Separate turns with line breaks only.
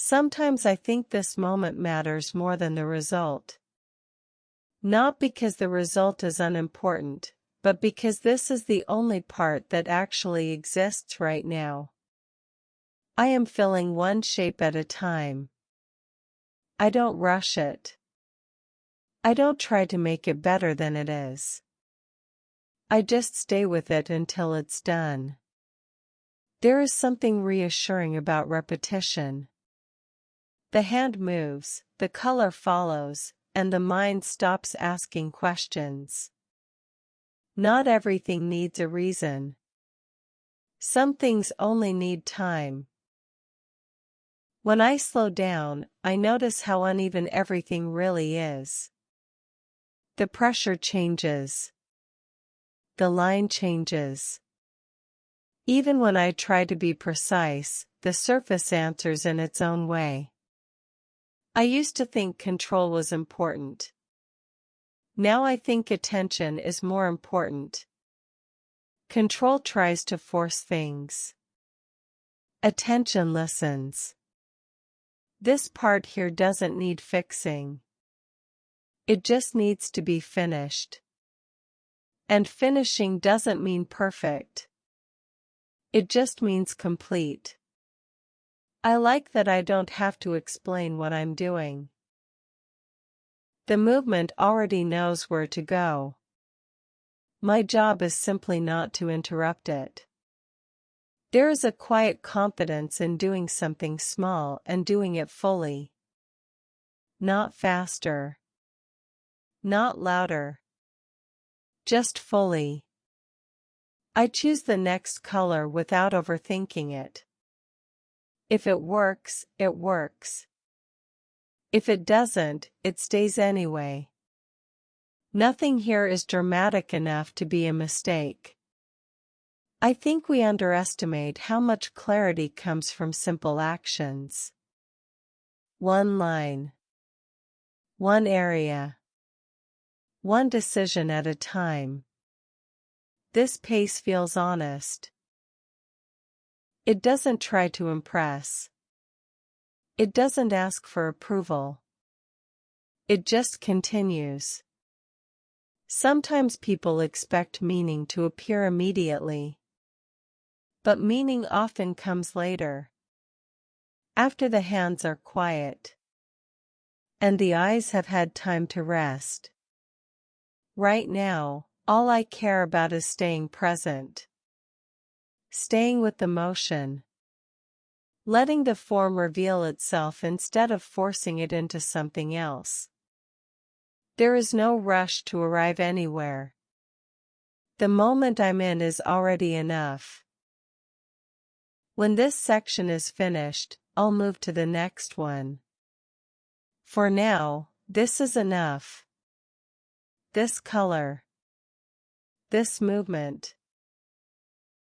Sometimes I think this moment matters more than the result. Not because the result is unimportant, but because this is the only part that actually exists right now. I am filling one shape at a time. I don't rush it. I don't try to make it better than it is. I just stay with it until it's done. There is something reassuring about repetition. The hand moves, the color follows, and the mind stops asking questions. Not everything needs a reason. Some things only need time. When I slow down, I notice how uneven everything really is. The pressure changes. The line changes. Even when I try to be precise, the surface answers in its own way. I used to think control was important. Now I think attention is more important. Control tries to force things. Attention listens. This part here doesn't need fixing. It just needs to be finished. And finishing doesn't mean perfect. It just means complete. I like that I don't have to explain what I'm doing. The movement already knows where to go. My job is simply not to interrupt it. There is a quiet confidence in doing something small and doing it fully. Not faster. Not louder. Just fully. I choose the next color without overthinking it. If it works, it works. If it doesn't, it stays anyway. Nothing here is dramatic enough to be a mistake. I think we underestimate how much clarity comes from simple actions. One line. One area. One decision at a time. This pace feels honest. It doesn't try to impress. It doesn't ask for approval. It just continues. Sometimes people expect meaning to appear immediately. But meaning often comes later. After the hands are quiet. And the eyes have had time to rest. Right now, all I care about is staying present. Staying with the motion. Letting the form reveal itself instead of forcing it into something else. There is no rush to arrive anywhere. The moment I'm in is already enough. When this section is finished, I'll move to the next one. For now, this is enough. This color. This movement.